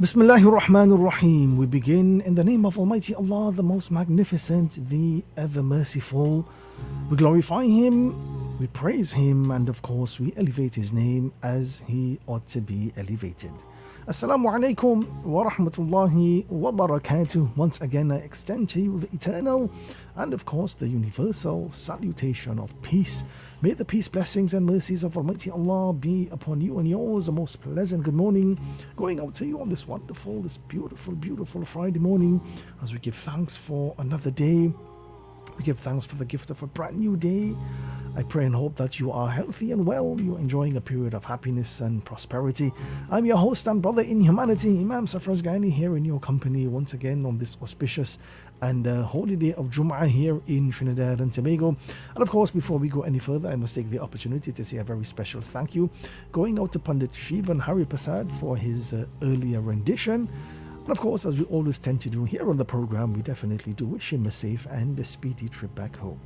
Bismillahir Rahmanir Rahim. We begin in the name of Almighty Allah, the most magnificent, the ever merciful. We glorify Him, we praise Him, and of course we elevate His name as He ought to be elevated. Assalamu alaikum wa rahmatullahi wa barakatuh. Once again, I extend to you the eternal and of course the universal salutation of peace. May the peace, blessings and mercies of Almighty Allah be upon you and yours. A most pleasant good morning going out to you on this wonderful, this beautiful, beautiful Friday morning as we give thanks for another day. We give thanks for the gift of a brand new day. I pray and hope that you are healthy and well. You're enjoying a period of happiness and prosperity. I'm your host and brother in humanity, Imam Safraz Ghani, here in your company once again on this auspicious and holy day of Jum'ah here in Trinidad and Tobago. And of course, before we go any further, I must take the opportunity to say a very special thank you going out to Pandit Shivan Hari Prasad for his earlier rendition. And of course, as we always tend to do here on the program, we definitely do wish him a safe and a speedy trip back home.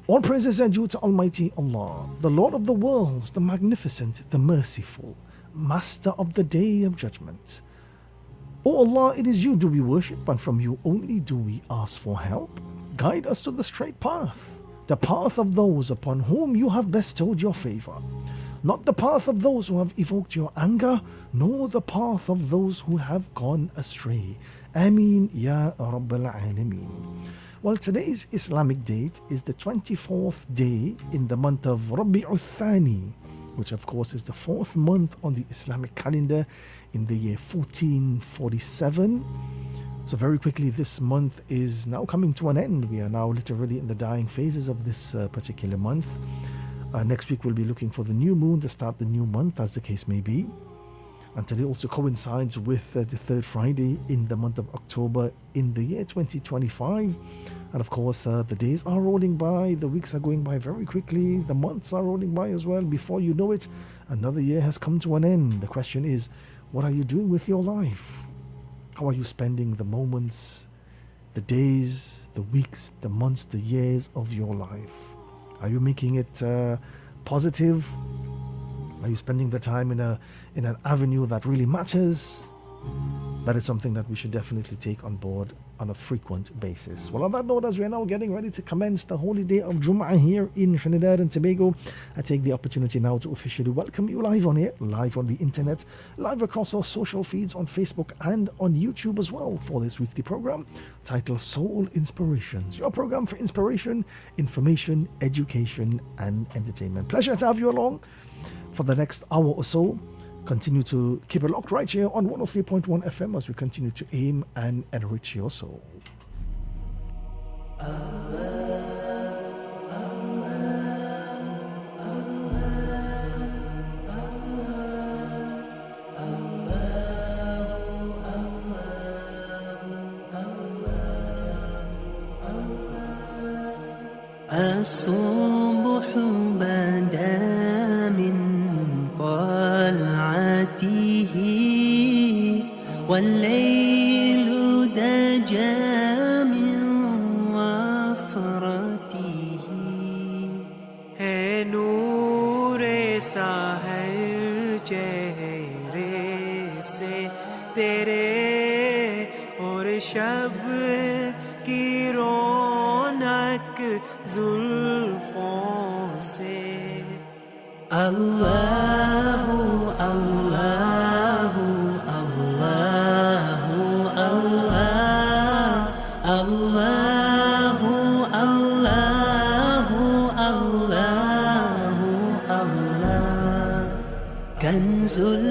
All praises are due to Almighty Allah, the Lord of the worlds, the magnificent, the merciful, Master of the Day of Judgment. O Allah, it is you do we worship, and from you only do we ask for help. Guide us to the straight path, the path of those upon whom you have bestowed your favor. Not the path of those who have evoked your anger, nor the path of those who have gone astray. Ameen Ya Rabbil Alameen. Well, today's Islamic date is the 24th day in the month of Rabi'ul Thani, which of course is the 4th month on the Islamic calendar in the year 1447. So very quickly, this month is now coming to an end. We are now literally in the dying phases of this particular month. Next week we'll be looking for the new moon to start the new month, as the case may be. And today also coincides with the third Friday in the month of October in the year 2025. And of course, the days are rolling by, the weeks are going by very quickly, the months are rolling by as well. Before you know it, another year has come to an end. The question is, what are you doing with your life? How are you spending the moments, the days, the weeks, the months, the years of your life? Are you making it positive? Are you spending the time in an avenue that really matters? That is something that we should definitely take on board on a frequent basis. Well, on that note, as we are now getting ready to commence the holy day of Jum'ah here in Trinidad and Tobago, I take the opportunity now to officially welcome you live on here, live on the internet, live across our social feeds on Facebook and on YouTube as well for this weekly program titled Soul Inspirations, your program for inspiration, information, education and entertainment. Pleasure to have you along for the next hour or so. Continue to keep it locked right here on 103.1 FM as we continue to aim and enrich your soul. الصبح بدا من طلعته والليل دجى من وفرته है नूर साहर चेहरे से तेरे और शब की रौनक जुल्फों से अल्लाहु अल्लाहु अल्लाहु अल्लाह अल्लाहु अल्लाहु अल्लाहु अल्लाह कंजुल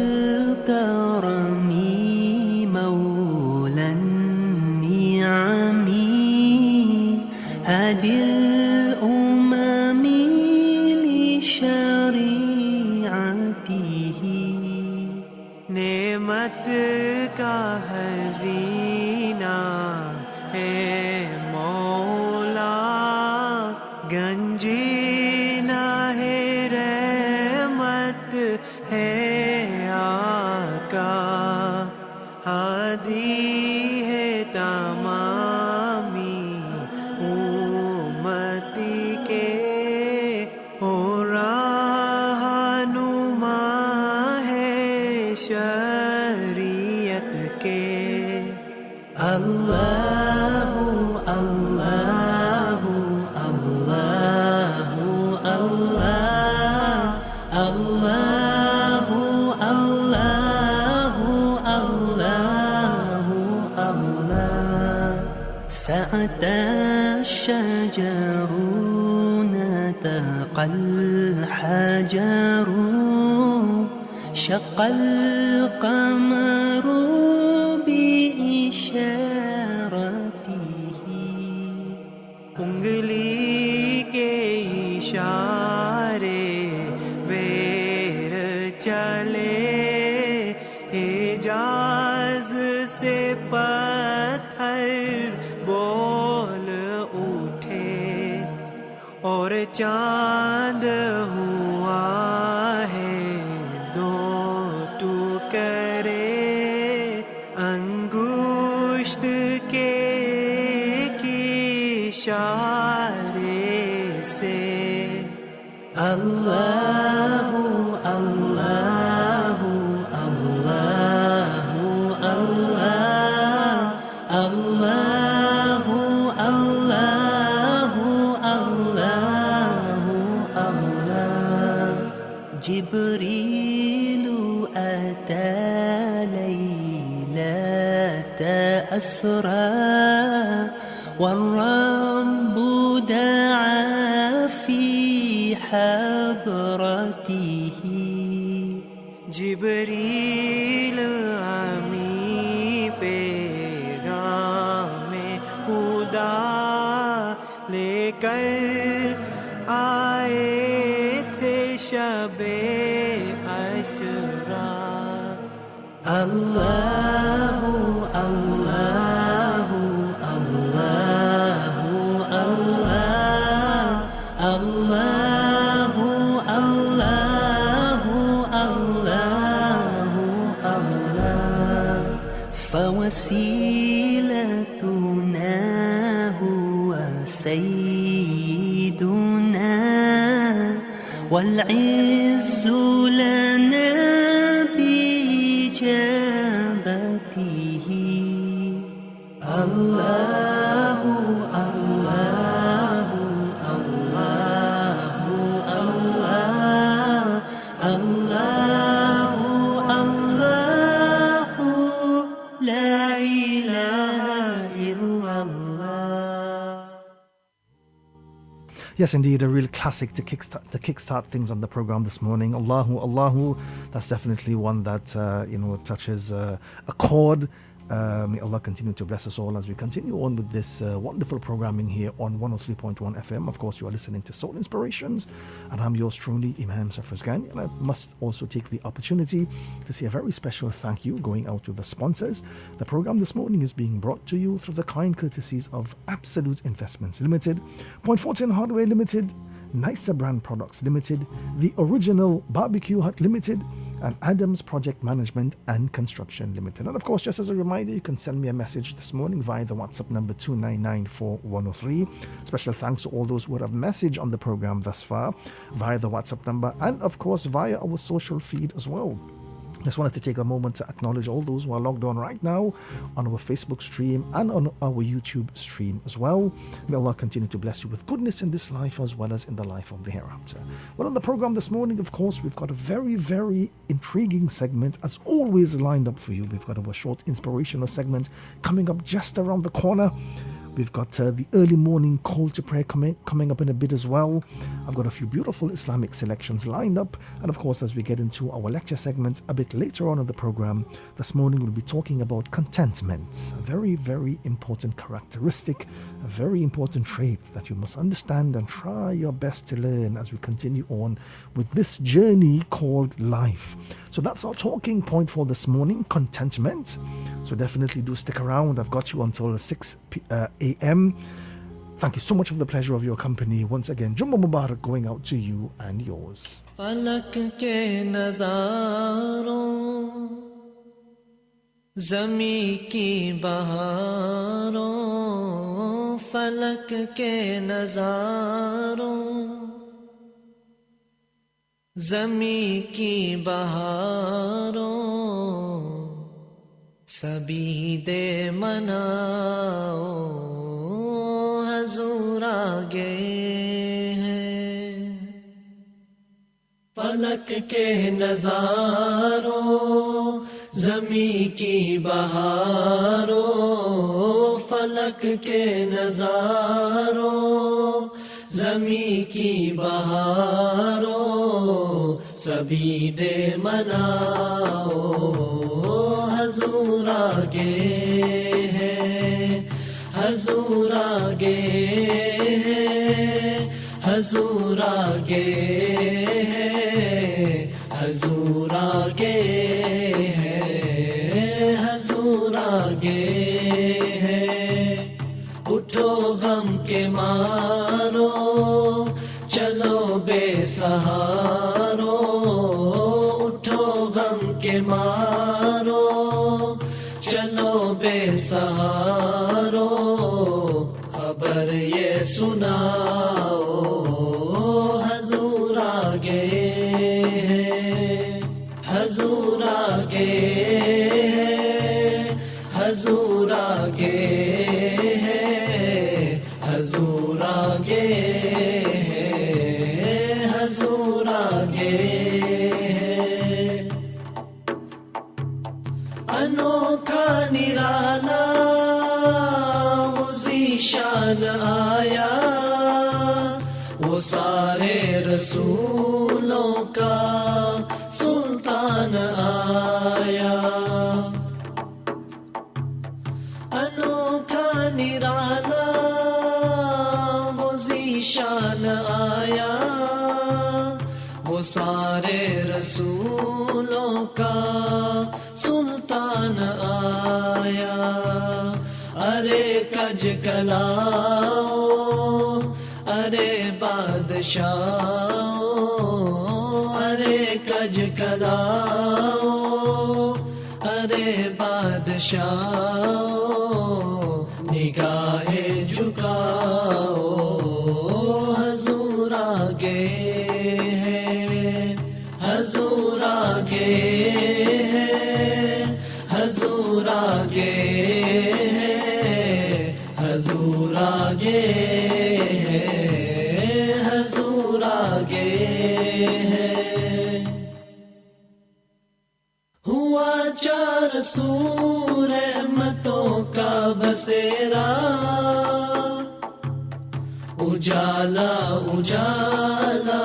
करमी मौला निअमी هادي الأمم لشريعته नेमत का खज़ीना है मौला गंजीना है रहमत है आका हादी है तमामी उम्मती के हो रहनुमा الشجر نطق الحجر شق القمر بإشارته انگلی کے اشارے بیر چلے حجاز سے پتھر بول اٹھے اور چاند ہوا ہے دو ٹکڑے انگشت کے اشارے سے اللہ اللہ اللہ اللہ اللہ اللہ اللہ اللہ جبریل أتى ليلة أسرى والرب دعا في حضرته جبریل امی پیغام خدا لے کر آئے تھے شب اسرا اللہ اللہ اللہ اللہ اللہ اللہ اللہ اللہ فوسيلتنا هو سيدنا والعز لنا بإجابته الله الله الله الله الله الله لا إله إلا الله. Yes, indeed, a real classic to kickstart things on the program this morning. Allahu, Allahu. That's definitely one that touches a chord. May Allah continue to bless us all as we continue on with this wonderful programming here on 103.1 FM. Of course, you are listening to Soul Inspirations, and I'm yours truly, Imam Safraz Ghani. And I must also take the opportunity to say a very special thank you going out to the sponsors. The program this morning is being brought to you through the kind courtesies of Absolute Investments Limited, Point Fortin Hardware Limited, Nicer Brand Products Limited, The Original Barbecue Hut Limited, and Adams Project Management and Construction Limited. And of course, just as a reminder, you can send me a message this morning via the WhatsApp number 2994103. Special thanks to all those who have messaged on the program thus far via the WhatsApp number, and of course via our social feed as well. Just wanted to take a moment to acknowledge all those who are logged on right now on our Facebook stream and on our YouTube stream as well. May Allah continue to bless you with goodness in this life as well as in the life of the hereafter. Well, on the program this morning, of course, we've got a very, very intriguing segment as always lined up for you. We've got our short inspirational segment coming up just around the corner. We've got the early morning call to prayer coming up in a bit as well. I've got a few beautiful Islamic selections lined up. And of course, as we get into our lecture segment a bit later on in the program, this morning we'll be talking about contentment. A very, very important characteristic, a very important trait that you must understand and try your best to learn as we continue on with this journey called life. So that's our talking point for this morning, contentment. So definitely do stick around. I've got you until 6 a.m. Thank you so much for the pleasure of your company. Once again, Jummah Mubarak going out to you and yours. فلک کے نظاروں زمیں کی بہاروں فلک کے نظاروں زمیں کی بہاروں سبھی دے مناؤ حضور آگے ہیں فلک کے نظاروں زمیں کی بہاروں فلک کے نظاروں زمیں کی بہاروں سبھی دے مناؤ حضور آگے ہے حضور آگے ہے حضور آگے ہے حضور آگے ہے حضور آگے ہے اٹھو غم کے مارو چلو بے سہارو اٹھو غم کے مارو چلو بے سہارو خبر یہ سناؤ حضور آگے ہے حضور آگے ہے حضور آگے ہے حضور آگے ہے حضور آگے ہے انوکھا نرالا وہ ذیشان آیا وہ سارے رسولوں کا سلطان آیا انوکھا نرالا وہ ذیشان آیا وہ سارے رسولوں کا سلطان آیا ارے کج کلاؤ ارے بادشاہ ارے کج کلاؤ ارے بادشاہ نگاہیں جھکاؤ حضور آگے ہے حضور آگے ہے حضور آگے ہے حضور آگے ہے حضور آگے ہے ہوا چار سو رحمتوں کا بسیرا اجالا اجالا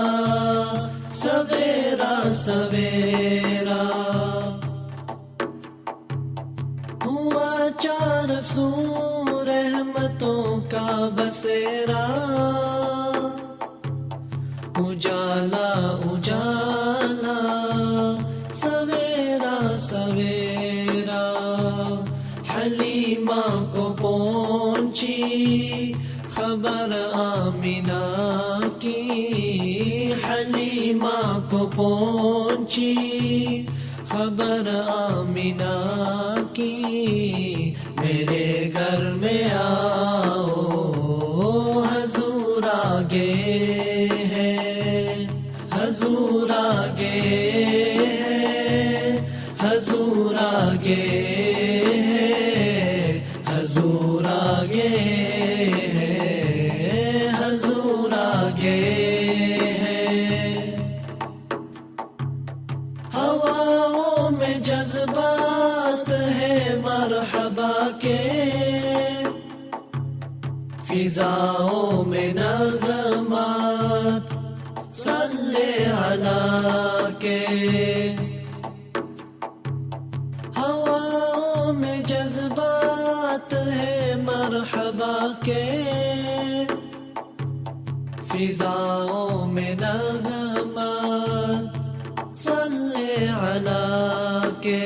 سویرا سویرا ہوا چار سو رحمتوں کا بسیرا اجالا اجالا سویرا سویرا حلیمہ کو پہنچی خبر آمینہ کی حلیمہ کو پہنچی خبر آمینہ کی میرے گھر میں آؤ حضور آگے ہے حضور آگے ہے حضور آگے ہے حضور آگے ہے حضور آگے ہے ہواؤں میں جذبات ہے مرحبا کے فضاؤں میں نغمات صلی علی کے ہواؤں میں جذبات ہے مرحبا کے فضاؤں میں نغمات صلی علی کے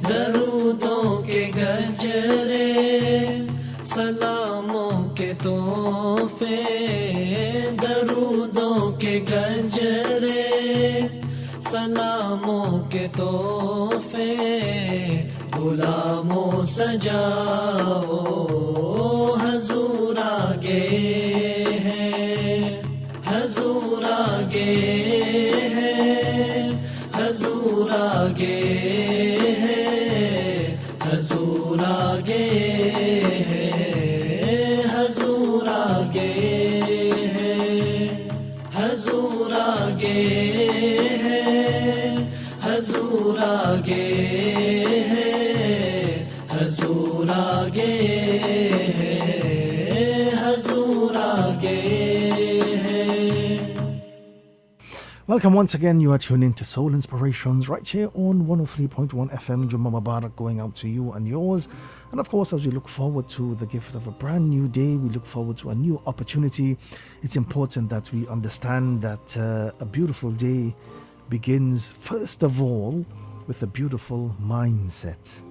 درودوں کے گجرے سلاموں کے تحفے درودوں کے گجرے سلاموں کے تحفے غلاموں سجاؤ حضور آگے ہے حضور آگے ہے حضور آگے ہے حضور آگے ہے حضور آگے ہے حضور آگے ہے حضور آگے ہے حضور آگے Welcome once again. You are tuned in to Soul Inspirations right here on 103.1 FM. Jummah Mubarak going out to you and yours. And of course, as we look forward to the gift of a brand new day, we look forward to a new opportunity. It's important that we understand that a beautiful day begins first of all with a beautiful mindset.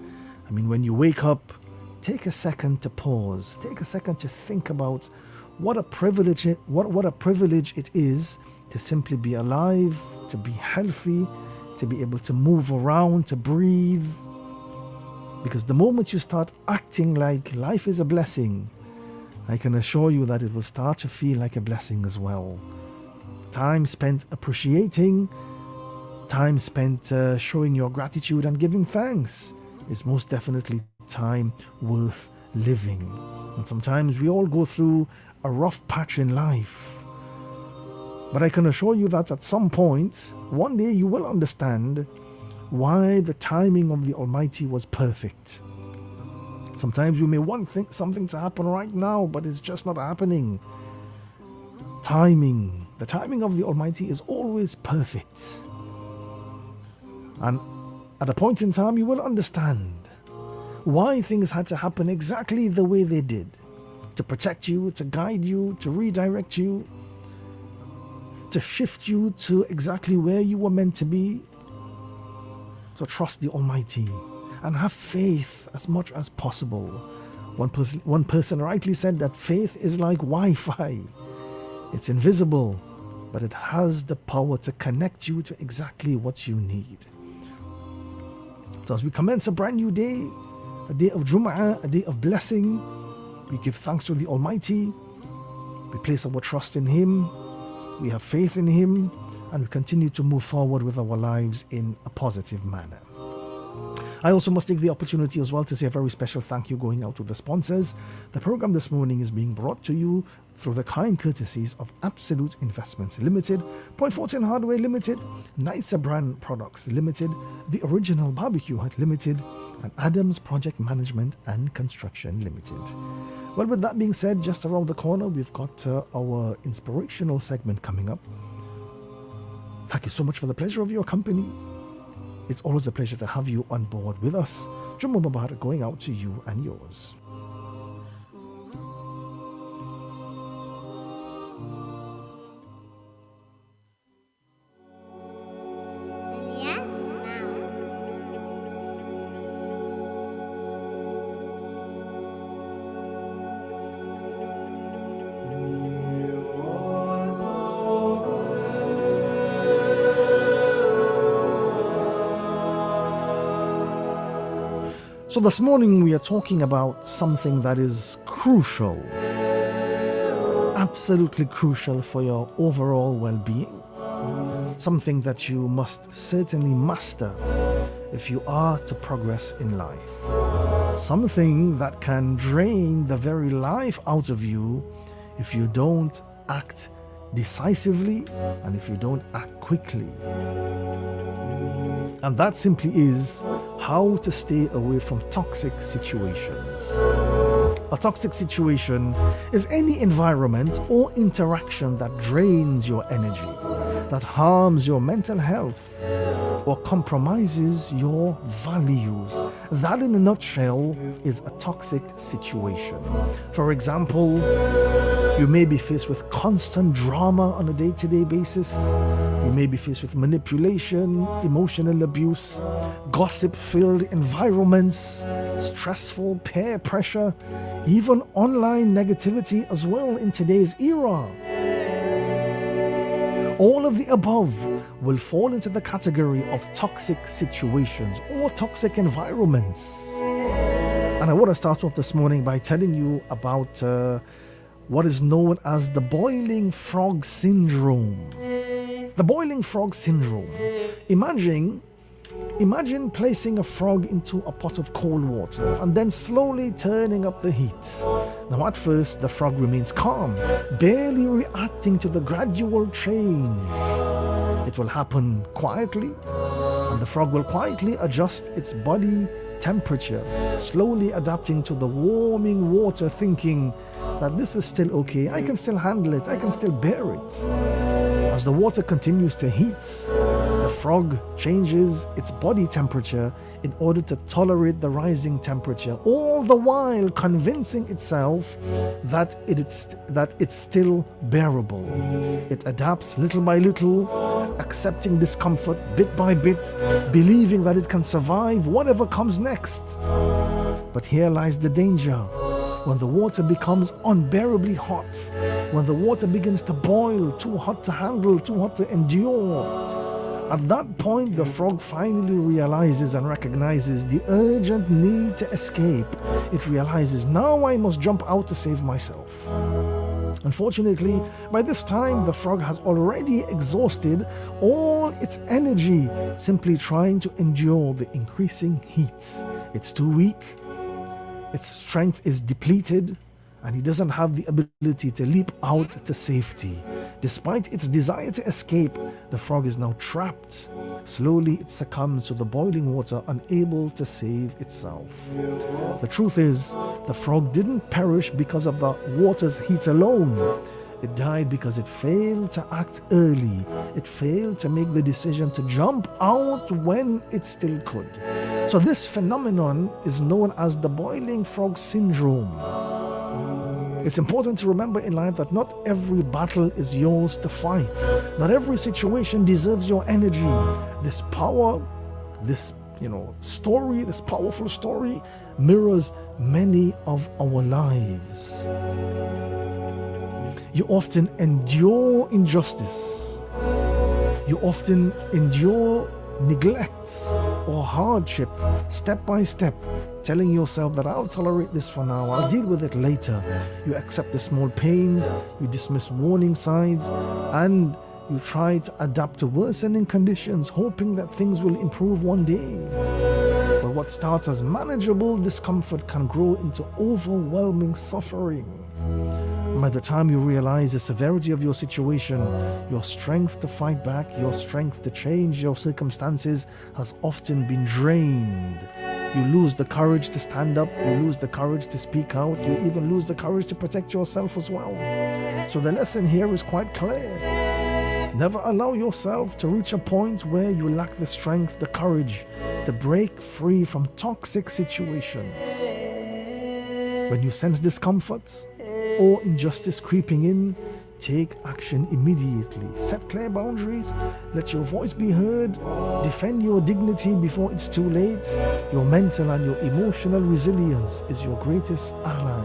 I mean, when you wake up, take a second to pause. Take a second to think about what a privilege it is to simply be alive, to be healthy, to be able to move around, to breathe. Because the moment you start acting like life is a blessing, I can assure you that it will start to feel like a blessing as well. Time spent appreciating, time spent showing your gratitude and giving thanks is most definitely time worth living. And sometimes we all go through a rough patch in life. But I can assure you that at some point, one day you will understand why the timing of the Almighty was perfect. Sometimes you may want something to happen right now, but it's just not happening. The timing of the Almighty is always perfect. And at a point in time, you will understand why things had to happen exactly the way they did. To protect you, to guide you, to redirect you, to shift you to exactly where you were meant to be. So trust the Almighty and have faith as much as possible. One person rightly said that faith is like Wi-Fi. It's invisible, but it has the power to connect you to exactly what you need. So as we commence a brand new day, a day of Jum'ah, a day of blessing, we give thanks to the Almighty. We place our trust in Him. We have faith in Him, and we continue to move forward with our lives in a positive manner. I also must take the opportunity as well to say a very special thank you going out to the sponsors. The program this morning is being brought to you through the kind courtesies of Absolute Investments Limited, Point Fortin Hardware Limited, Nicer Brand Products Limited, The Original Barbecue Hut Limited, and Adams Project Management and Construction Limited. Well, with that being said, just around the corner, we've got our inspirational segment coming up. Thank you so much for the pleasure of your company. It's always a pleasure to have you on board with us. Jummah Mubarak going out to you and yours. So this morning we are talking about something that is crucial, absolutely crucial for your overall well-being. Something that you must certainly master if you are to progress in life. Something that can drain the very life out of you if you don't act decisively and if you don't act quickly. And that simply is how to stay away from toxic situations. A toxic situation is any environment or interaction that drains your energy, that harms your mental health, or compromises your values. That, in a nutshell, is a toxic situation. For example, you may be faced with constant drama on a day-to-day basis. You may be faced with manipulation, emotional abuse, gossip-filled environments, stressful peer pressure, even online negativity as well in today's era. All of the above will fall into the category of toxic situations or toxic environments. And I want to start off this morning by telling you about what is known as the boiling frog syndrome. The boiling frog syndrome. Imagine placing a frog into a pot of cold water and then slowly turning up the heat. Now at first the frog remains calm, barely reacting to the gradual change. It will happen quietly, and the frog will quietly adjust its body temperature, slowly adapting to the warming water, thinking that this is still okay, I can still handle it, I can still bear it. As the water continues to heat, the frog changes its body temperature in order to tolerate the rising temperature, all the while convincing itself that it's still bearable. It adapts little by little, accepting discomfort bit by bit, believing that it can survive whatever comes next. But here lies the danger. When the water becomes unbearably hot, when the water begins to boil, too hot to handle, too hot to endure, at that point the frog finally realizes and recognizes the urgent need to escape. It realizes, now I must jump out to save myself. Unfortunately, by this time the frog has already exhausted all its energy simply trying to endure the increasing heat. It's too weak, its strength is depleted, and he doesn't have the ability to leap out to safety. Despite its desire to escape, the frog is now trapped. Slowly it succumbs to the boiling water, unable to save itself. The truth is, the frog didn't perish because of the water's heat alone. It died because it failed to act early. It failed to make the decision to jump out when it still could. So this phenomenon is known as the boiling frog syndrome. It's important to remember in life that not every battle is yours to fight. Not every situation deserves your energy. This power, this story, this powerful story mirrors many of our lives. You often endure injustice. You often endure neglect or hardship step by step, telling yourself that I'll tolerate this for now, I'll deal with it later. You accept the small pains, you dismiss warning signs, and you try to adapt to worsening conditions, hoping that things will improve one day. But what starts as manageable discomfort can grow into overwhelming suffering. By the time you realize the severity of your situation, your strength to fight back, your strength to change your circumstances has often been drained. You lose the courage to stand up, you lose the courage to speak out, you even lose the courage to protect yourself as well. So the lesson here is quite clear. Never allow yourself to reach a point where you lack the strength, the courage to break free from toxic situations. When you sense discomfort or injustice creeping in, take action immediately. Set clear boundaries, let your voice be heard, defend your dignity before it's too late. Your mental and your emotional resilience is your greatest ally.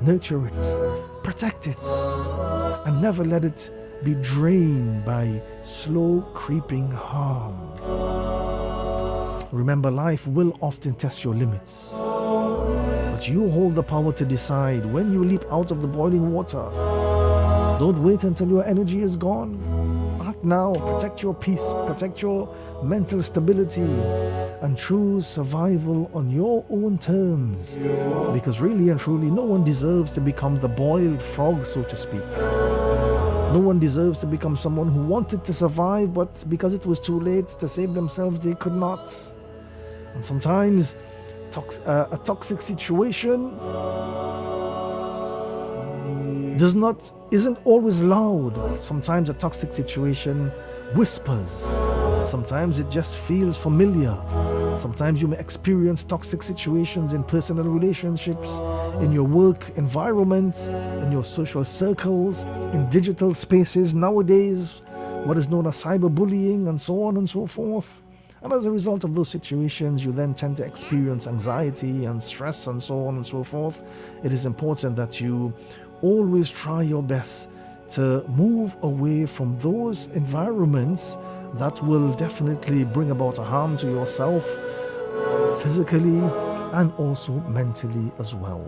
Nurture it, protect it, and never let it be drained by slow creeping harm. Remember, life will often test your limits, but you hold the power to decide when you leap out of the boiling water. Don't wait until your energy is gone. Act now, protect your peace, protect your mental stability, and choose survival on your own terms. Because really and truly, no one deserves to become the boiled frog, so to speak. No one deserves to become someone who wanted to survive, but because it was too late to save themselves, they could not. And sometimes a toxic situation isn't always loud. Sometimes a toxic situation whispers. Sometimes it just feels familiar. Sometimes you may experience toxic situations in personal relationships, in your work environment, in your social circles, in digital spaces nowadays, what is known as cyberbullying, and so on and so forth. And as a result of those situations, you then tend to experience anxiety and stress and so on and so forth. It is important that you always try your best to move away from those environments that will definitely bring about a harm to yourself physically and also mentally as well.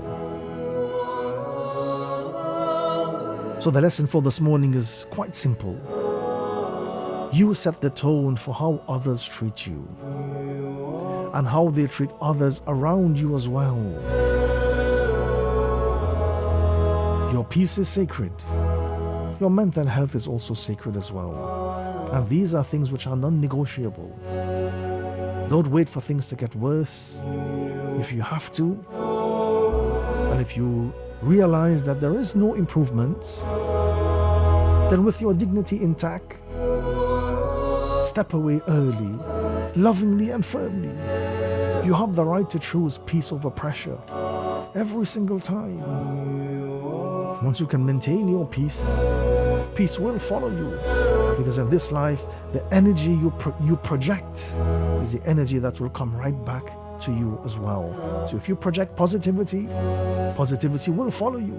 So the lesson for this morning is quite simple. You set the tone for how others treat you and how they treat others around you as well. Your peace is sacred. Your mental health is also sacred as well. And these are things which are non-negotiable. Don't wait for things to get worse. If you have to, and if you realize that there is no improvement, then with your dignity intact, step away early, lovingly and firmly. You have the right to choose peace over pressure every single time. Once you can maintain your peace, peace will follow you. Because in this life, the energy you project is the energy that will come right back to you as well. So if you project positivity, positivity will follow you.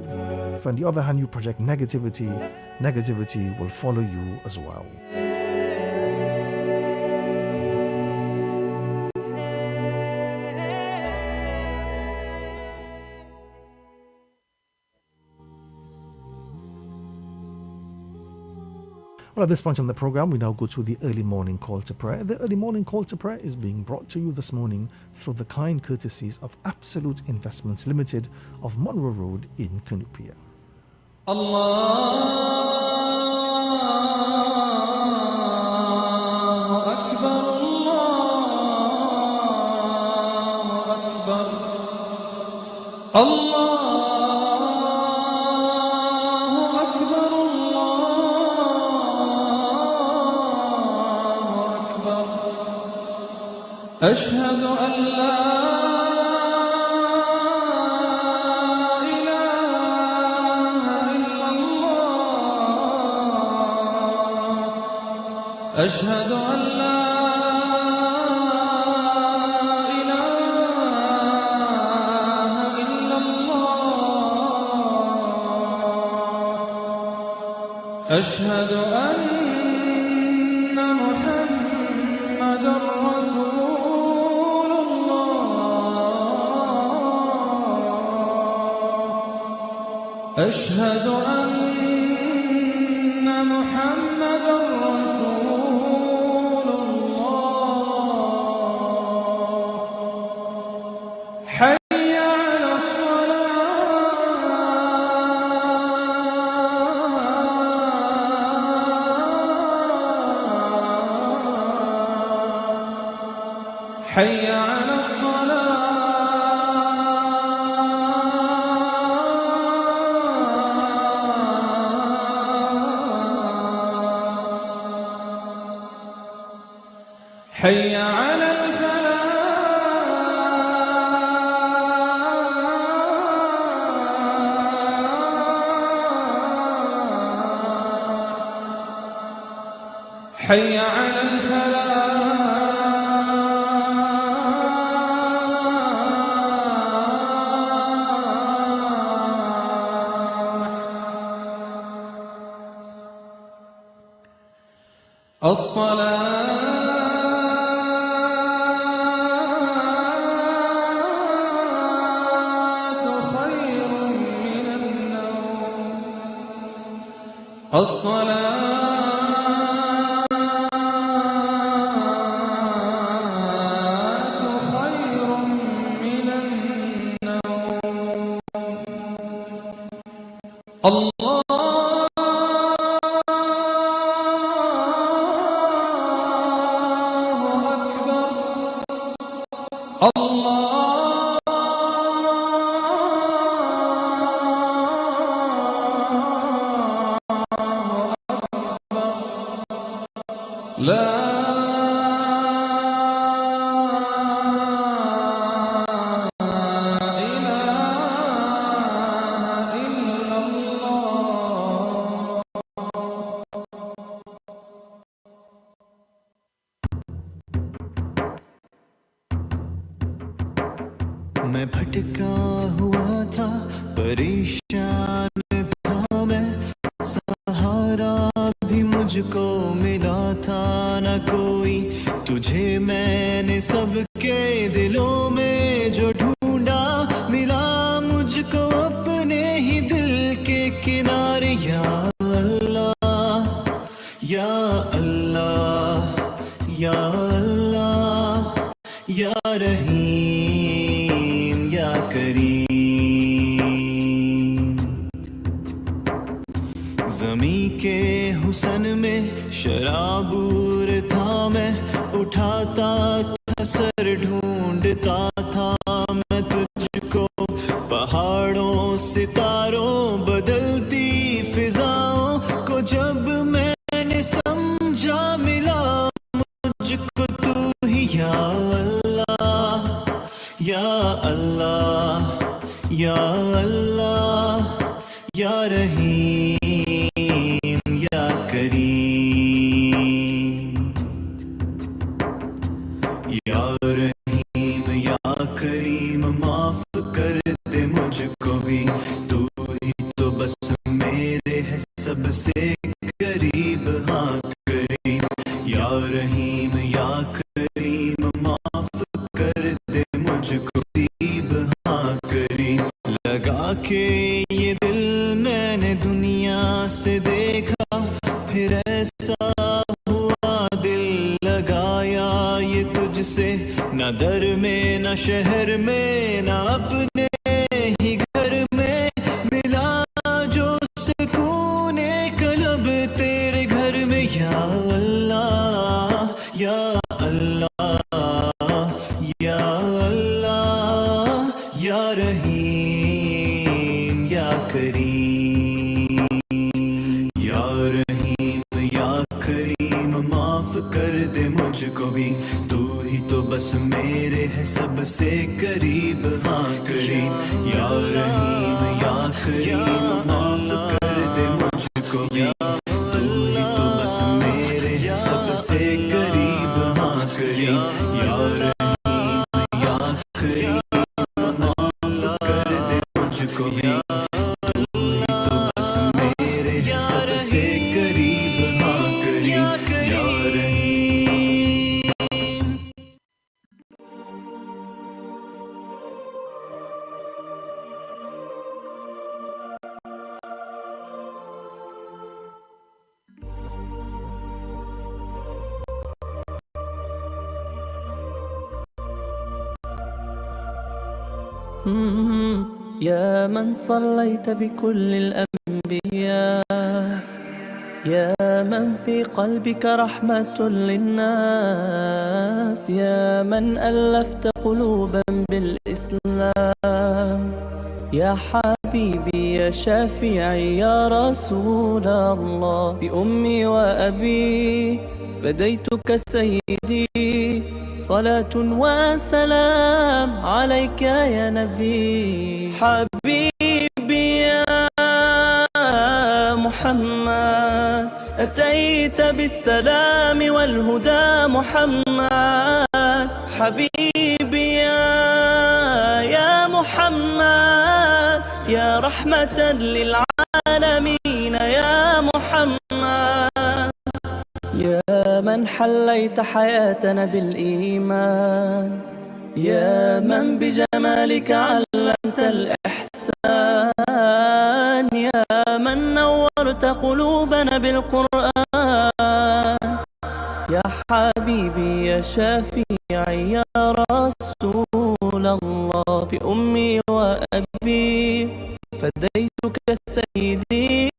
If on the other hand you project negativity, negativity will follow you as well. Well, at this point on the program, we now go to the early morning call to prayer. The early morning call to prayer is being brought to you this morning through the kind courtesies of Absolute Investments Limited of Monroe Road in Cunupia. أشهد أن لا إله إلا الله أشهد أن لا إله إلا الله أشهد أن محمدًا رسول أشهد أن محمدًا رسول الله حي على الصلاة حي على الصلاة حي على الفلاح حي على الفلاح الصلاة الصلاة خير من النوم الله أكبر الله لا إله إلا الله मैं भटका हुआ था परेशान था मैं सहारा भी मुझको मिला था न कोई तुझे मैंने सबके दिलों में जो ढूंढा मिला मुझको अपने ही दिल के किनारे या अल्लाह या अल्लाह या अल्लाह या रहीम या करीम ज़मीं के हुस्न में शराबूर था मैं उठाता था सर ढूंढता था मैं तुझको पहाड़ों सितारों बदलती फिजाओं को जब शहर में ना अपने ही घर में मिला जो सुकून कलब तेरे घर में। या अल्लाह या अल्लाह या अल्लाह या रहीम या करीम या रहीम या करीम माफ कर दे मुझको भी। तू ही तो बस मेरे है सबसे करीब, हाँ करीब। या रहीम या करीम माफ कर दे मुझको भी। तू ही तो बस मेरे है सबसे करीब, हाँ करीब। या रहीम या करीम माफ कर दे मुझको भी। तू ही तो बस मेरे है सबसे करीब, हाँ करीब। या रहीम। يا من صليت بكل الأنبياء، يا من في قلبك رحمة للناس، يا من ألفت قلوبا بالإسلام، يا حبيبي يا شافعي يا رسول الله، بأمي وأبي فديتك سيدي، صلاة وسلام عليك يا نبي. حبيبي يا محمد أتيت بالسلام والهدى محمد. حبيبي يا محمد يا رحمة للعالمين يا محمد، يا من حليت حياتنا بالإيمان، يا من بجمالك علمت الإحسان، يا من نورت قلوبنا بالقرآن، يا حبيبي يا شفيعي يا رسول الله، بأمي وأبي فديتك سيدي،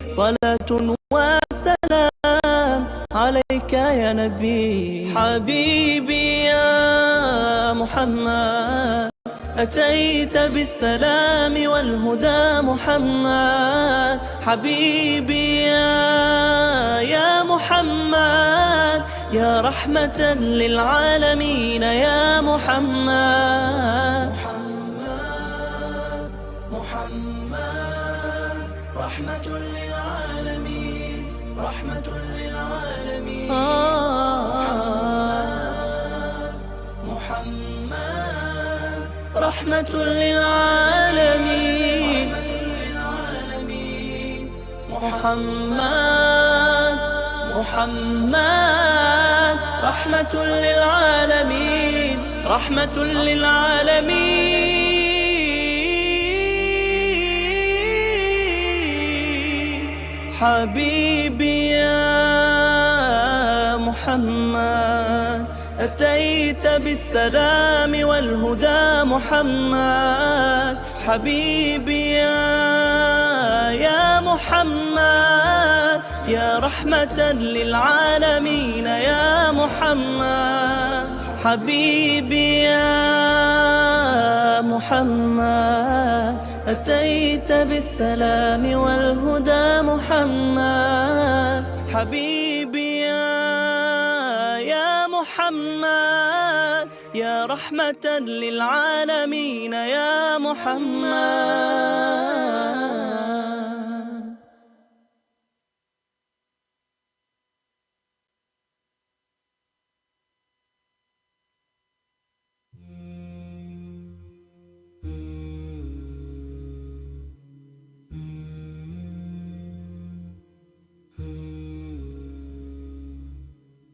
صلاة وسلام عليك يا نبي. حبيبي يا محمد أتيت بالسلام والهدى محمد. حبيبي يا محمد يا رحمة للعالمين يا محمد. محمد رحمة للعالمين، رحمة للعالمين. محمد رحمة للعالمين، محمد محمد رحمة للعالمين، رحمة للعالمين. حبيبي يا محمد أتيت بالسلام والهدى محمد. حبيبي يا محمد يا رحمة للعالمين يا محمد. حبيبي يا محمد أتيت بالسلام والهدى محمد. حبيبي يا محمد يا رحمة للعالمين يا محمد.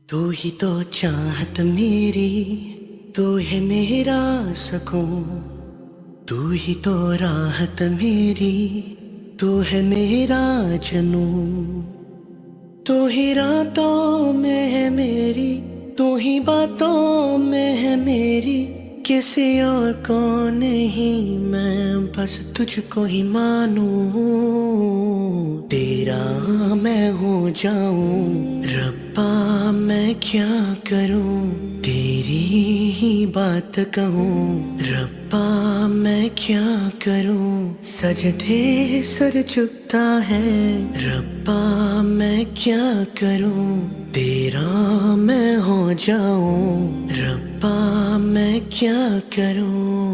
तू ही तो चाहत मेरी, तू है मेरा सुकून, तू ही तो राहत मेरी, तू है मेरा जुनून। तू ही रातों में है मेरी, तू ही बातों में है मेरी, किसी और को नहीं, मैं बस तुझको ही मानूं, तेरा मैं हो जाऊं। रब्बा मैं क्या करूं, तेरी ही बात कहूं। रब्बा मैं क्या करूं, सजदे सर झुकता है। रब्बा मैं क्या करूं, तेरा मैं हो जाऊं। रब्बा मैं क्या करूं,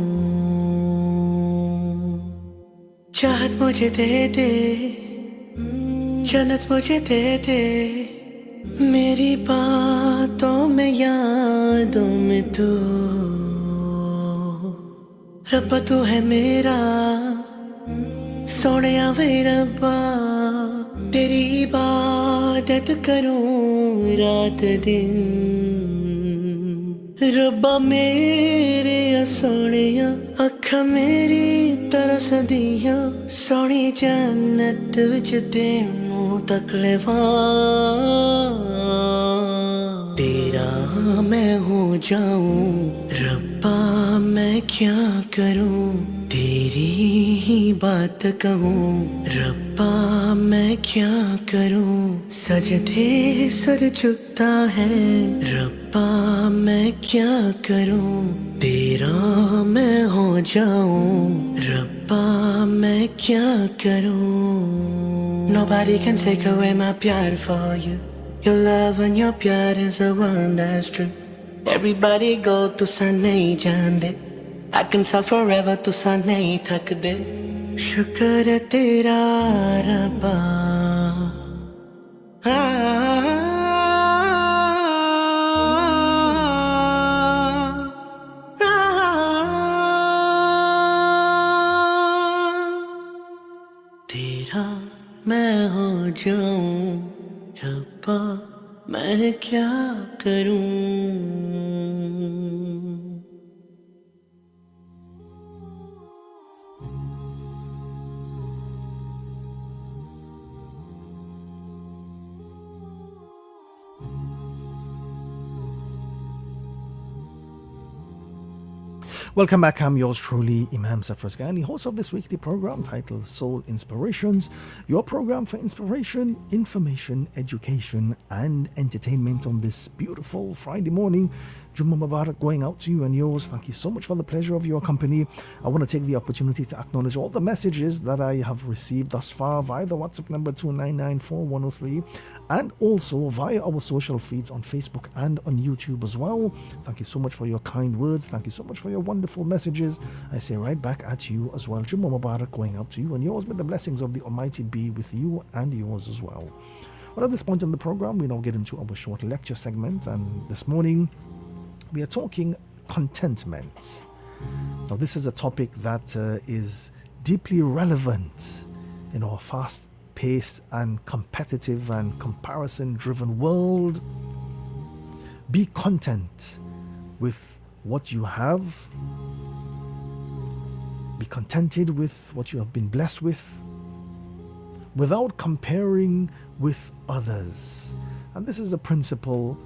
चाहत मुझे दे दे, जन्नत मुझे दे दे, मेरी बातों में यादों में तू। रब्बा तू है मेरा, सोनिया वे रब्बा, तेरी इबादत करूं रात दिन। रब्बा मेरे सोनिया, अखा मेरी तरस दिया, सोनी जन्नत विच तेनू तकलेवा। तेरा मैं हो जाऊं, रब्बा मैं क्या करूं, तेरी ही बात कहूं। रब्बा मैं क्या करूं, सजदे सर झुकता है। रब्बा मैं क्या करूं, तेरा मैं हो जाऊं। रब्बा मैं क्या करूं। Nobody can take away my pyar for you. Your love and your pyar is the one that's true. Everybody go to सा नहीं जानदे, I can talk forever to सा नहीं थकदे। शुक्र है तेरा रब्बा। तेरा मैं हो जाऊं, रब्बा मैं क्या करूं। Welcome back. I'm yours truly, Imam Safras Ghani, host of this weekly program titled Soul Inspirations, your program for inspiration, information, education, and entertainment on this beautiful Friday morning. Jummah Mubarak going out to you and yours. Thank you so much for the pleasure of your company. I want to take the opportunity to acknowledge all the messages that I have received thus far via the WhatsApp number 2994-103 and also via our social feeds on Facebook and on YouTube as well. Thank you so much for your kind words. Thank you so much for your wonderful messages. I say right back at you as well. Jummah Mubarak going out to you and yours. May the blessings of the Almighty be with you and yours as well. Well, at this point in the program, we now get into our short lecture segment, and this morning we are talking contentment. Now, this is a topic that is deeply relevant in our fast-paced and competitive and comparison-driven world. Be content with what you have. Be contented with what you have been blessed with, without comparing with others. And this is a principle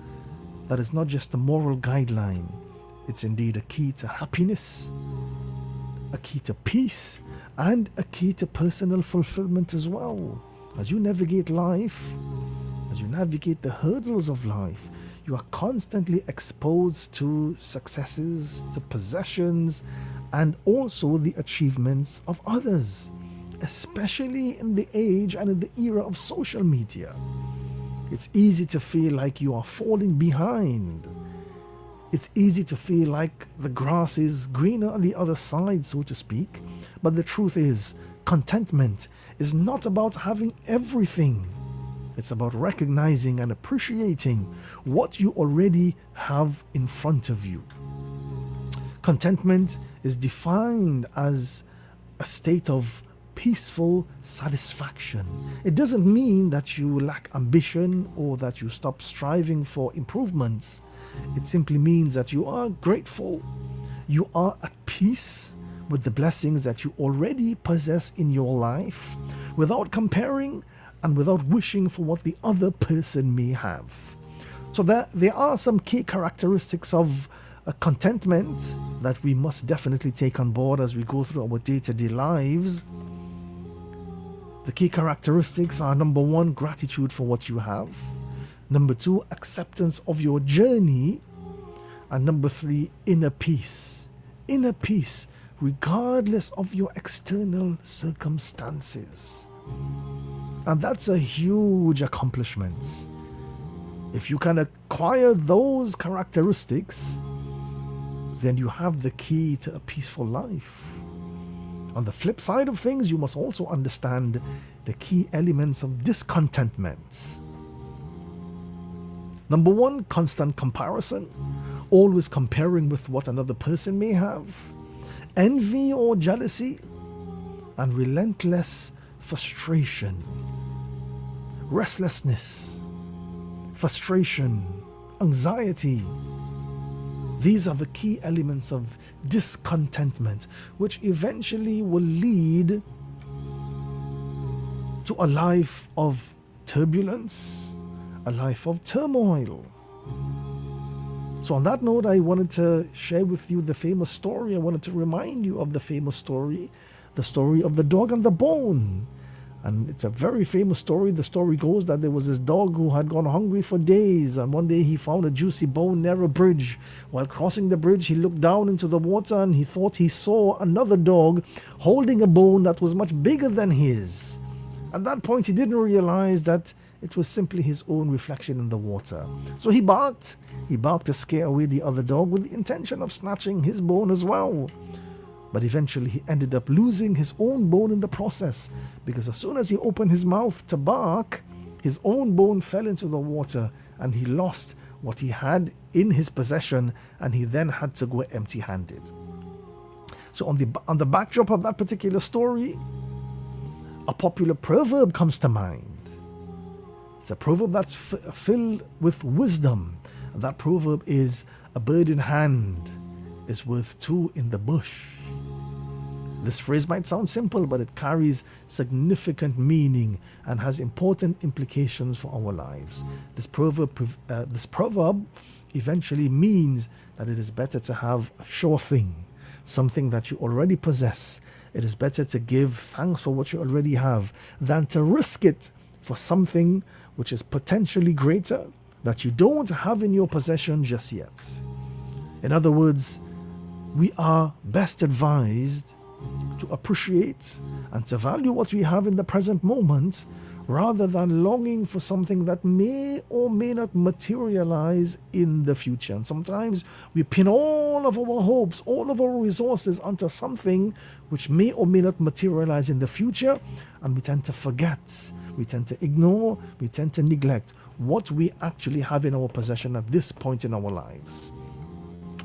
that is not just a moral guideline, it's indeed a key to happiness, a key to peace, and a key to personal fulfillment as well. As you navigate life, as you navigate the hurdles of life, you are constantly exposed to successes, to possessions, and also the achievements of others, especially in the age and in the era of social media. It's easy to feel like you are falling behind. It's easy to feel like the grass is greener on the other side, so to speak. But the truth is, contentment is not about having everything. It's about recognizing and appreciating what you already have in front of you. Contentment is defined as a state of peaceful satisfaction. It doesn't mean that you lack ambition or that you stop striving for improvements. It simply means that you are grateful. You are at peace with the blessings that you already possess in your life, without comparing and without wishing for what the other person may have. So there are some key characteristics of contentment that we must definitely take on board as we go through our day-to-day lives. The key characteristics are: number one, gratitude for what you have; number two, acceptance of your journey; and number three, inner peace. Inner peace, regardless of your external circumstances. And that's a huge accomplishment. If you can acquire those characteristics, then you have the key to a peaceful life. On the flip side of things, you must also understand the key elements of discontentment. Number one, constant comparison, always comparing with what another person may have, envy or jealousy, and relentless frustration, restlessness, frustration, anxiety. These are the key elements of discontentment, which eventually will lead to a life of turbulence, a life of turmoil. So on that note, I wanted to share with you the famous story. I wanted to remind you of the famous story, the story of the dog and the bone. And it's a very famous story. The story goes that there was this dog who had gone hungry for days, and one day he found a juicy bone near a bridge. While crossing the bridge, he looked down into the water and he thought he saw another dog holding a bone that was much bigger than his. At that point, he didn't realize that it was simply his own reflection in the water. So he barked. He barked to scare away the other dog with the intention of snatching his bone as well. But eventually he ended up losing his own bone in the process, because as soon as he opened his mouth to bark, his own bone fell into the water and he lost what he had in his possession, and he then had to go empty-handed. So on the backdrop of that particular story, a popular proverb comes to mind. It's a proverb that's filled with wisdom. And that proverb is, "A bird in hand is worth two in the bush." This phrase might sound simple, but it carries significant meaning and has important implications for our lives. This proverb eventually means that it is better to have a sure thing, something that you already possess. It is better to give thanks for what you already have than to risk it for something which is potentially greater that you don't have in your possession just yet. In other words, we are best advised to appreciate and to value what we have in the present moment, rather than longing for something that may or may not materialize in the future. And sometimes we pin all of our hopes, all of our resources onto something which may or may not materialize in the future, and we tend to forget, we tend to ignore, we tend to neglect what we actually have in our possession at this point in our lives.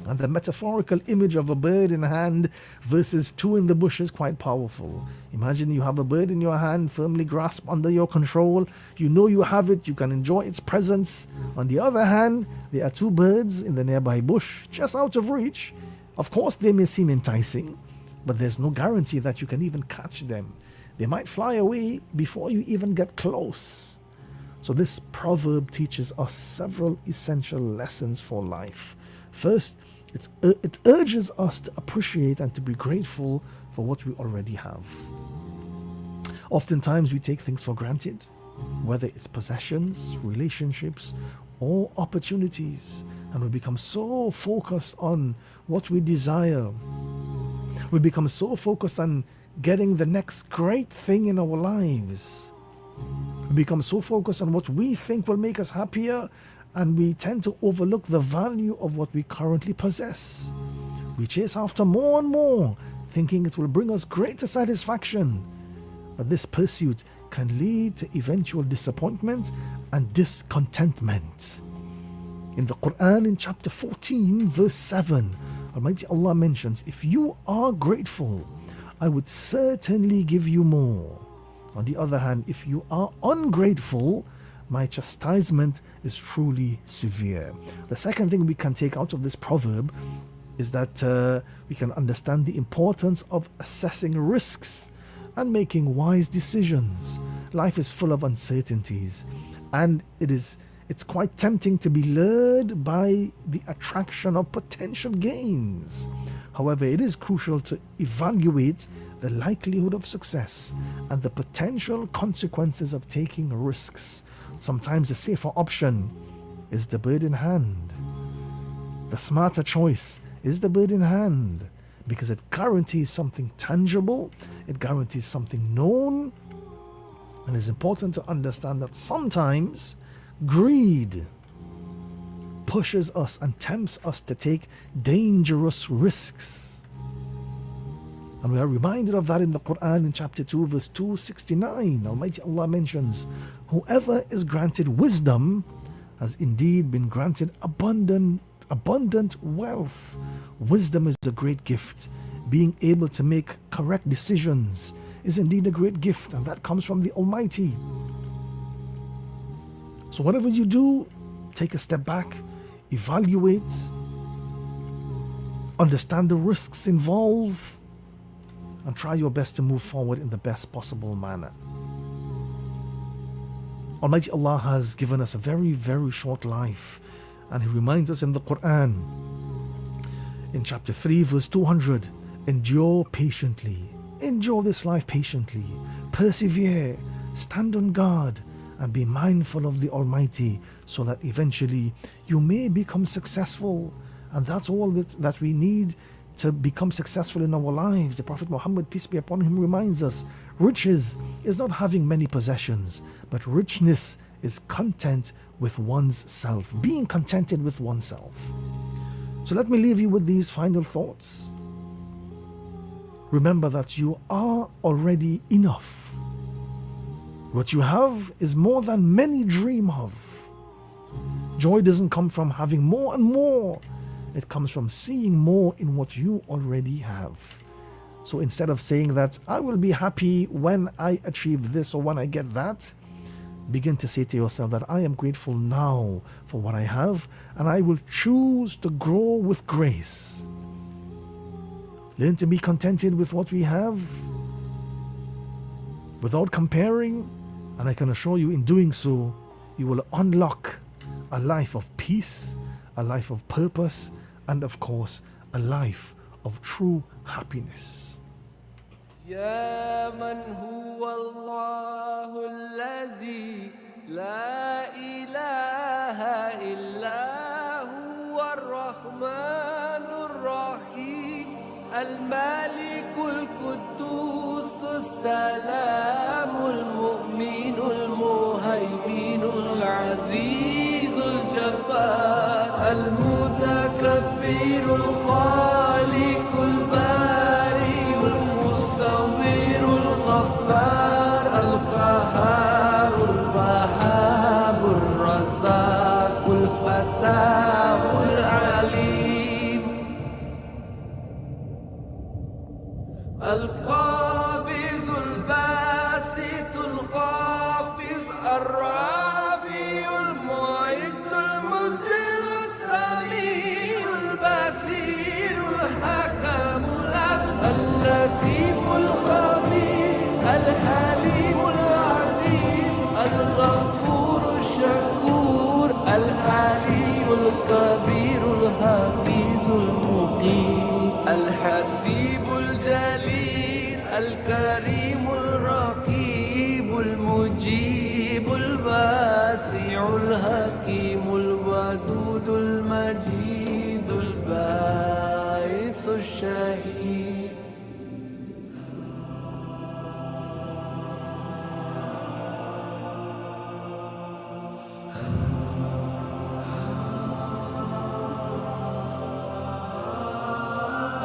And the metaphorical image of a bird in hand versus two in the bush is quite powerful. Imagine you have a bird in your hand, firmly grasped under your control. You know you have it, you can enjoy its presence. On the other hand, there are two birds in the nearby bush, just out of reach. Of course, they may seem enticing, but there's no guarantee that you can even catch them. They might fly away before you even get close. So this proverb teaches us several essential lessons for life. First, it urges us to appreciate and to be grateful for what we already have. Oftentimes we take things for granted, whether it's possessions, relationships, or opportunities, and we become so focused on what we desire. We become so focused on getting the next great thing in our lives. We become so focused on what we think will make us happier, and we tend to overlook the value of what we currently possess. We chase after more and more, thinking it will bring us greater satisfaction. But this pursuit can lead to eventual disappointment and discontentment. In the Quran, in chapter 14, verse 7, Almighty Allah mentions, "If you are grateful, I would certainly give you more. On the other hand, if you are ungrateful, my chastisement is truly severe." The second thing we can take out of this proverb is that we can understand the importance of assessing risks and making wise decisions. Life is full of uncertainties, and it's quite tempting to be lured by the attraction of potential gains. However, it is crucial to evaluate the likelihood of success and the potential consequences of taking risks. Sometimes the safer option is the bird in hand. The smarter choice is the bird in hand because it guarantees something tangible, it guarantees something known, and it's important to understand that sometimes greed pushes us and tempts us to take dangerous risks. And we are reminded of that in the Quran in chapter 2 verse 269. Almighty Allah mentions, whoever is granted wisdom has indeed been granted abundant wealth. Wisdom is a great gift. Being able to make correct decisions is indeed a great gift, and that comes from the Almighty. So whatever you do, take a step back, evaluate, understand the risks involved, and try your best to move forward in the best possible manner. Almighty Allah has given us a very, very short life, and He reminds us in the Quran, in chapter 3, verse 200, endure patiently. Endure this life patiently. Persevere. Stand on guard and be mindful of the Almighty so that eventually you may become successful. And that's all that we need to become successful in our lives. The Prophet Muhammad, peace be upon him, reminds us, riches is not having many possessions, but richness is content with one's self, being contented with oneself. So let me leave you with these final thoughts. Remember that you are already enough. What you have is more than many dream of. Joy doesn't come from having more and more. It comes from seeing more in what you already have. So instead of saying that I will be happy when I achieve this or when I get that, begin to say to yourself that I am grateful now for what I have, and I will choose to grow with grace. Learn to be contented with what we have without comparing, and I can assure you, in doing so, you will unlock a life of peace, a life of purpose, and of course, a life of true happiness. يا من هو الله الذي لا إله إلا هو الرحمن الرحيم الملك القدوس السلام المؤمن المهيمن العزيز الجبار المتكبر الخالق البارئ المصور الغفار القهار الوهاب الرزاق الفتاح العليم القابض الباسط الخافض الرافع المعز المذل السميع البصير الحكم العدل اللطيف الخبير الحليم العظيم الغفور الشكور العلي الكبير الحفيظ المقيم الحسيب الجليل الكريم الرقيب المجيب الواسع الحكيم الودود المجيد الباعث الشهيد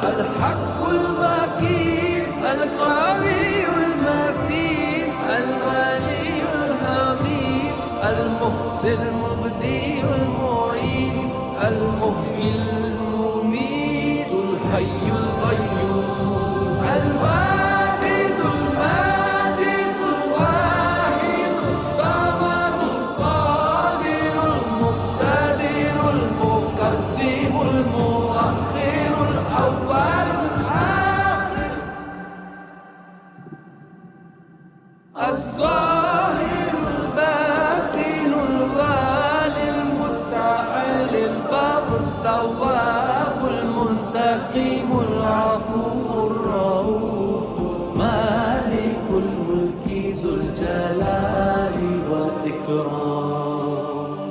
الحق الوكيل القوي المتين الولي الحميد المحسن المبدي المعين المحيي المميت الحي القيوم الواجد الماجد الواحد الصمد القادر المقتدر المقدم المؤخر الأول الآخر الظاهر الباطن الوالي المتعال البر التواب المنتقم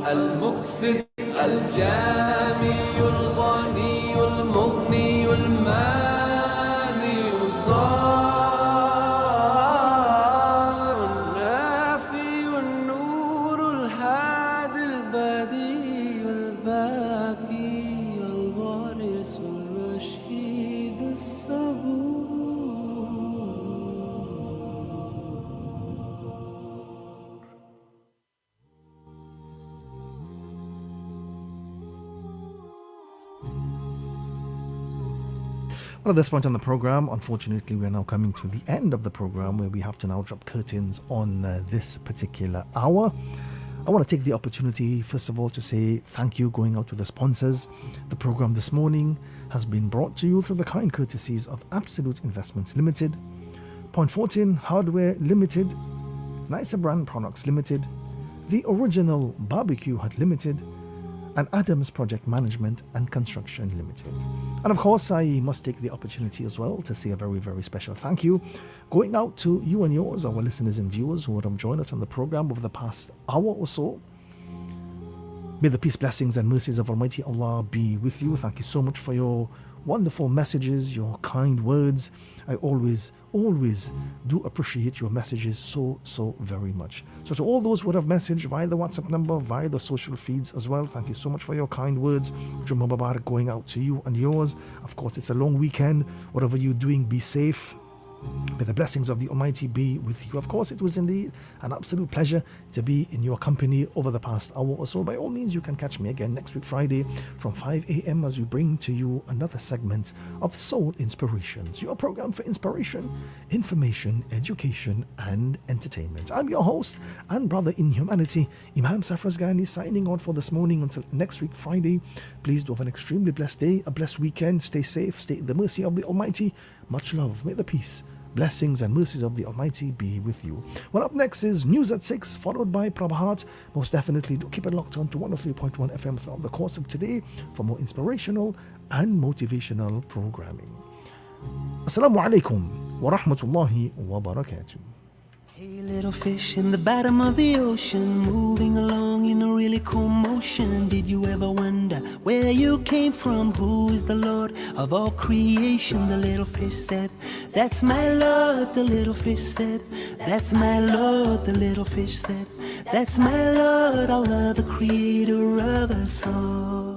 المقسط الجامي الغني المغني الماني الصار النافي النور الهادي البديع الباقي الوارث الرشيد Sabur. Well, at this point on the program, unfortunately, we are now coming to the end of the program where we have to now drop curtains on this particular hour. I want to take the opportunity, first of all, to say thank you going out to the sponsors. The program this morning has been brought to you through the kind courtesies of Absolute Investments Limited, Point 14 Hardware Limited, Nicer Brand Products Limited, The Original Barbecue Hut Limited, and Adams Project Management and Construction Limited. And of course, I must take the opportunity as well to say a very, very special thank you going out to you and yours, our listeners and viewers who would have joined us on the program over the past hour or so. May the peace, blessings, and mercies of Almighty Allah be with you. Thank you so much for your wonderful messages, your kind words. I always do appreciate your messages so very much. So to all those who would have messaged via the WhatsApp number, via the social feeds as well, thank you so much for your kind words. Jummah Mubarak going out to you and yours. Of course, it's a long weekend. Whatever you're doing, be safe. May the blessings of the Almighty be with you. Of course, it was indeed an absolute pleasure to be in your company over the past hour or so. By all means, you can catch me again next week Friday from 5 a.m. as we bring to you another segment of Soul Inspirations, your program for inspiration, information, education, and entertainment. I'm your host and brother in humanity, Imam Safras Ghani, signing on for this morning until next week Friday. Please do have an extremely blessed day, a blessed weekend. Stay safe, stay in the mercy of the Almighty. Much love. May the peace, blessings, and mercies of the Almighty be with you. Well, up next is News at 6, followed by Prabhat. Most definitely do keep it locked on to 103.1 FM throughout the course of today for more inspirational and motivational programming. Assalamu alaikum wa rahmatullahi wa barakatuh. Hey, little fish in the bottom of the ocean, moving along in a really cool motion. Did you ever wonder where you came from? Who is the Lord of all creation? The little fish said, that's my Lord. The little fish said, that's my Lord. The little fish said, that's my Lord, Allah, the creator of us all.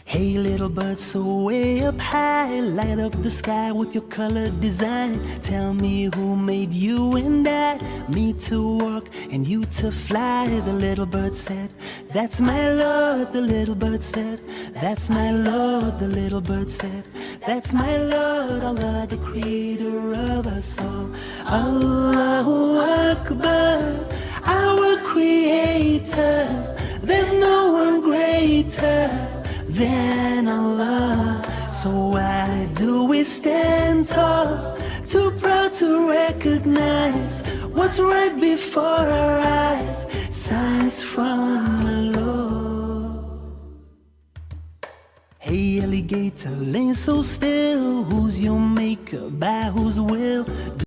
Hey, little bird, so way up high, light up the sky with your colored design. Tell me who made you and I, me to walk and you to fly. The little bird said, that's my Lord. The little bird said, that's my Lord. The little bird said, that's my Lord, Allah, the creator of us all. Allahu Akbar, our creator. There's no one greater than Allah. So why do we stand tall, too proud to recognize what's right before our eyes? Signs from the Lord. Hey, alligator, laying so still. Who's your maker? By whose will?